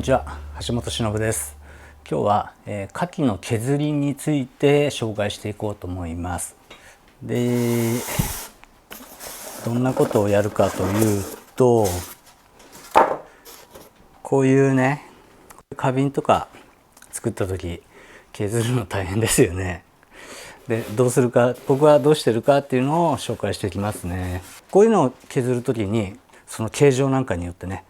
にちは、橋本忍です。今日は、牡蠣の削りについて紹介していこうと思います。で、どんなことをやるかというと、こういうね、花瓶とか作った時削るの大変ですよね。で、どうするか、僕はどうしてるかっていうのを紹介していきますね。こういうのを削る時にその形状なんかによってね、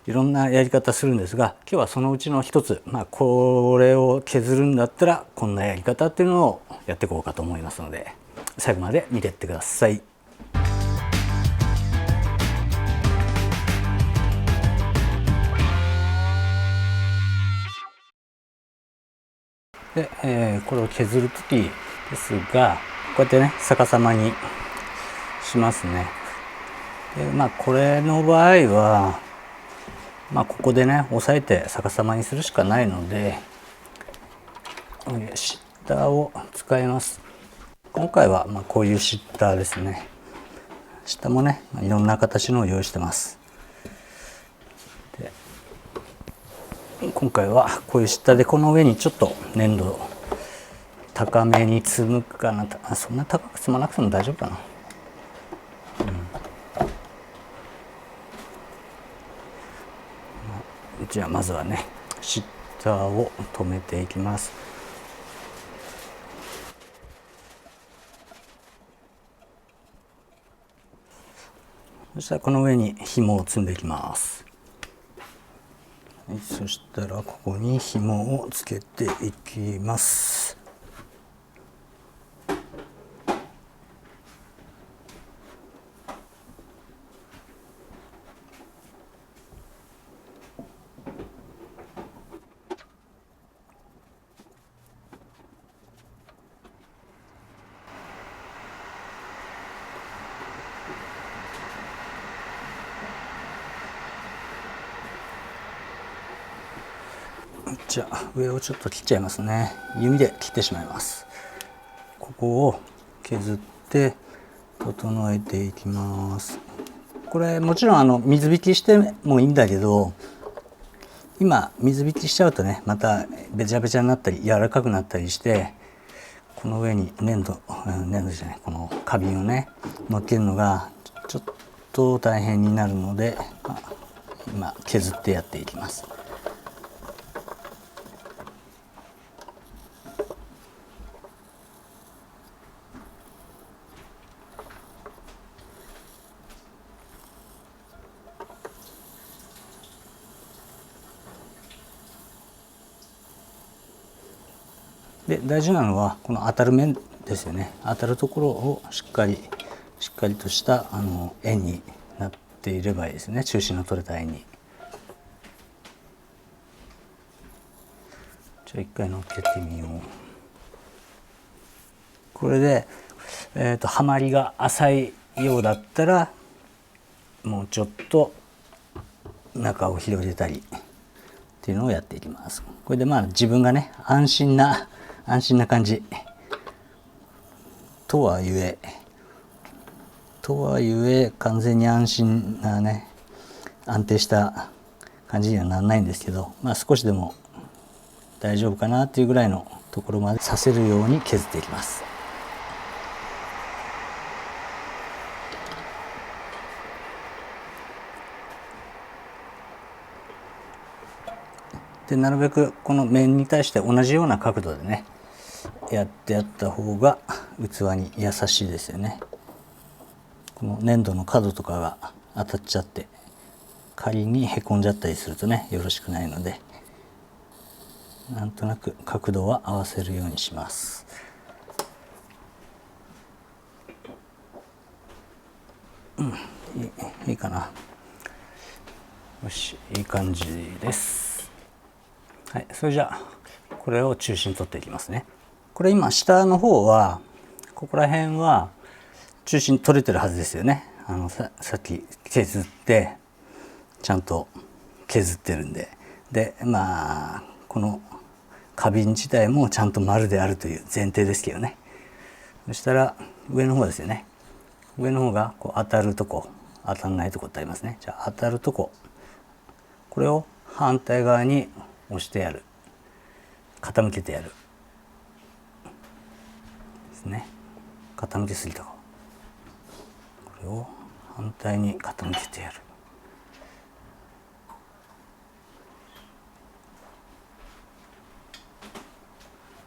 いろんなやり方するんですが、今日はそのうちの一つ、これを削るんだったらこんなやり方っていうのをやっていこうかと思いますので、最後まで見ていってください。で、これを削る時ですが、こうやってね逆さまにしますね。で、これの場合はここでね押さえて逆さまにするしかないので、シッターを使います。今回はこういうシッターですね。シッターもねいろんな形のを用意してます。で、今回はこういうシッターでこの上にちょっと粘土高めに積むかな。そんな高く積まなくても大丈夫かな。じゃあまずはねシッターを止めていきます。そしたらこの上に紐を積んでいきます。はい、そしたらここに紐をつけていきます。じゃあ上をちょっと切っちゃいますね。弓で切ってしまいます。ここを削って整えていきます。これもちろん水引きしてもいいんだけど、今水引きしちゃうとねまたべちゃべちゃになったり柔らかくなったりして、この上に粘土じゃない、この花瓶をね乗っけるのがちょっと大変になるので、今削ってやっていきます。で、大事なのはこの当たる面ですよね。当たるところをしっかりとした円になっていればいいですね。中心の取れた円に。じゃあ一回乗っけてみよう。これで、はまりが浅いようだったらもうちょっと中を広げたりっていうのをやっていきます。これで自分がね安心な感じとはいえ完全に安心なね安定した感じにはならないんですけど、少しでも大丈夫かなっていうぐらいのところまでさせるように削っていきます。で、なるべくこの面に対して同じような角度でねやった方が器に優しいですよね。この粘土の角とかが当たっちゃって仮にへこんじゃったりするとねよろしくないので、なんとなく角度は合わせるようにします。いいかな。よし、いい感じです。はい、それじゃあこれを中心に取っていきますね。これ今下の方はここら辺は中心取れてるはずですよね。さっき削ってちゃんと削ってるんで、この花瓶自体もちゃんと丸であるという前提ですけどね。そしたら上の方ですよね。上の方がこう当たるとこ当たんないとこってありますね。じゃあ当たるとこ、これを反対側に押してやる、傾けてやるですね。傾けすぎたか、これを反対に傾けてやる。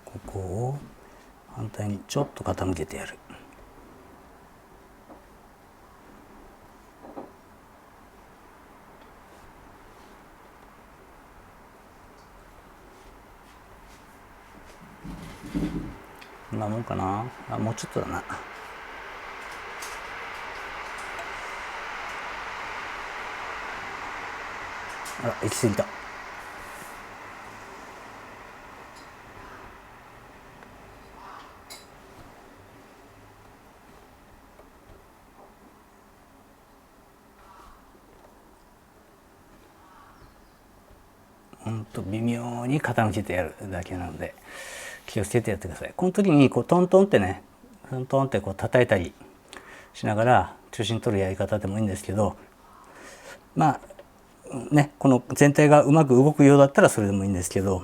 ここを反対にちょっと傾けてやる。こんなもんかな。あ、もうちょっとだな。あら、行き過ぎた。微妙に傾けてやるだけなので気をつけてやってください。この時にこうトントンってね、トントンってこう叩いたりしながら中心取るやり方でもいいんですけど、まあね、この全体がうまく動くようだったらそれでもいいんですけど、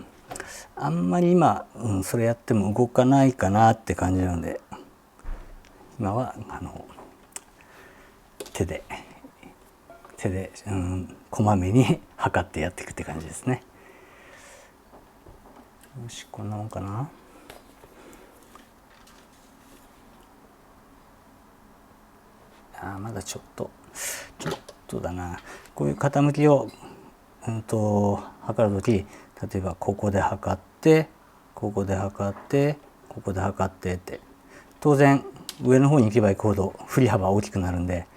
あんまり今、それやっても動かないかなって感じなので、今は手でこまめに測ってやっていくって感じですね。よし、こんなもんかな。まだちょっとだな。こういう傾きを測るとき、例えばここで測ってここで測ってここで測ってって、当然上の方に行けば行くほど振り幅大きくなるんで、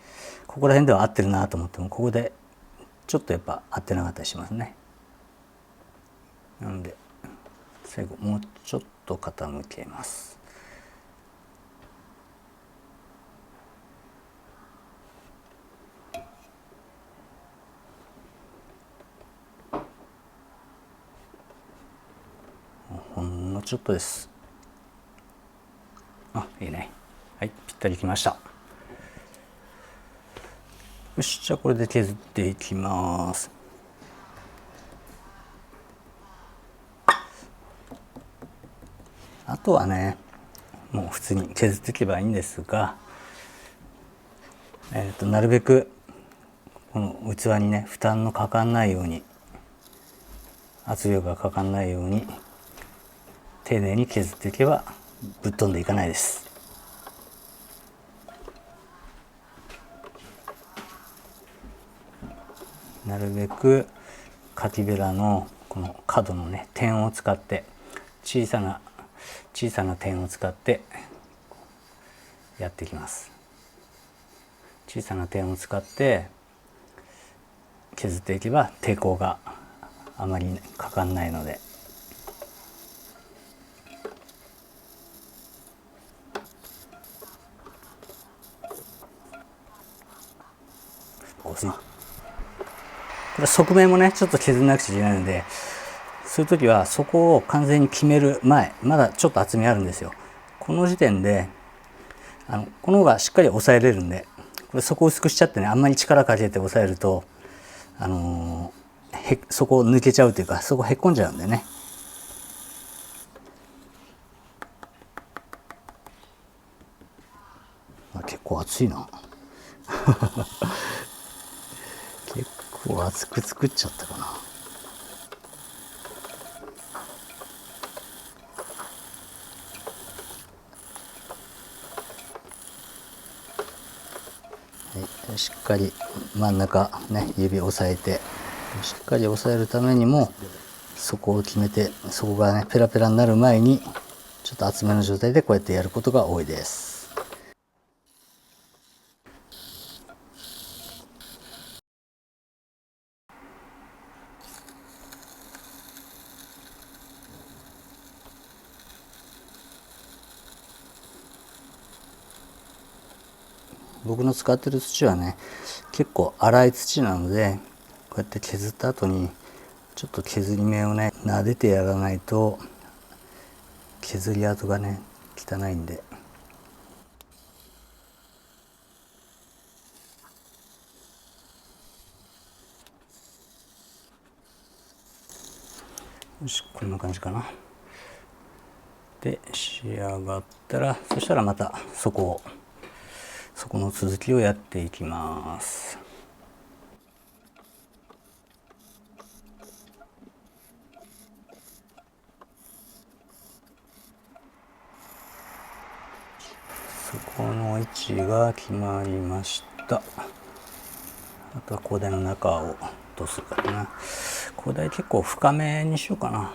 ここら辺では合ってるなと思ってもここでちょっとやっぱ合ってなかったりしますね。なので最後もうちょっと傾けます。ほんのちょっとです。あ、いいね。はい、ぴったりきました。よし、じゃあこれで削っていきます。あとはね、もう普通に削っていけばいいんですが、なるべくこの器にね負担のかかんないように、圧力がかかんないように丁寧に削っていけばぶっ飛んでいかないです。なるべくカキベラのこの角のね点を使って、小さな点を使ってやっていきます。小さな点を使って削っていけば抵抗があまりかかんないので。これ側面もねちょっと削らなくちゃいけないので、そういう時はそこを完全に決める前、まだちょっと厚みあるんですよ。この時点でこの方がしっかり押さえれるんで、これ底を薄くしちゃってね、あんまり力かけて押さえるとそこを抜けちゃうというか、そこへっこんじゃうんでね。結構厚いな結構厚く作っちゃったかな。はい、しっかり真ん中ね指を押さえて、しっかり押さえるためにも底を決めて、そこがねペラペラになる前にちょっと厚めの状態でこうやってやることが多いです。僕の使ってる土はね結構粗い土なので、こうやって削った後にちょっと削り目をね撫でてやらないと削り跡がね汚いんで。よし、こんな感じかな。で仕上がったら、そしたらまたそこの続きをやっていきます。そこの位置が決まりました。あとは高台の中をどうするかな。高台結構深めにしようかな、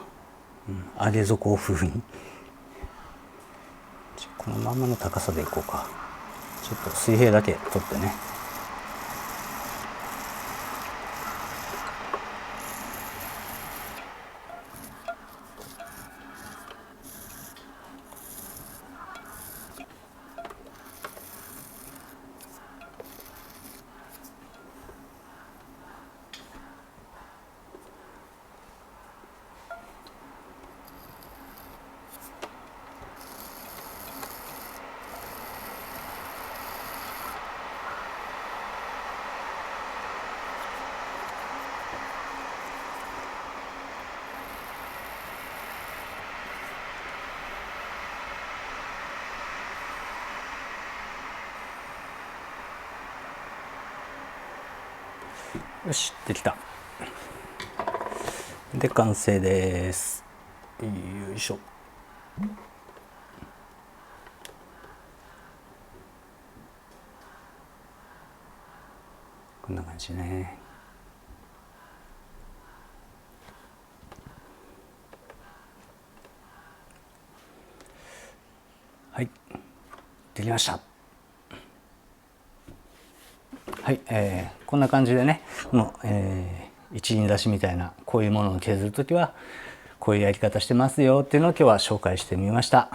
上げ底風に。このまんまの高さでいこうか。ちょっと水平だけ取ってね。よし、できた。で完成です。よいしょ。こんな感じね。はい、できました。はい、こんな感じでね、この、一輪挿しみたいなこういうものを削るときはこういうやり方してますよっていうのを今日は紹介してみました。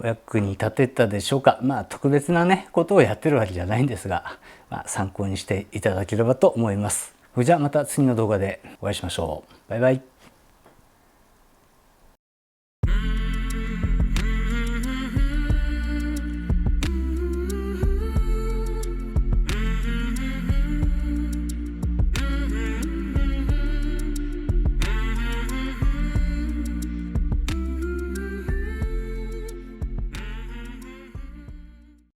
お役に立てたでしょうか。特別なねことをやってるわけじゃないんですが、参考にしていただければと思います。それじゃあまた次の動画でお会いしましょう。バイバイ。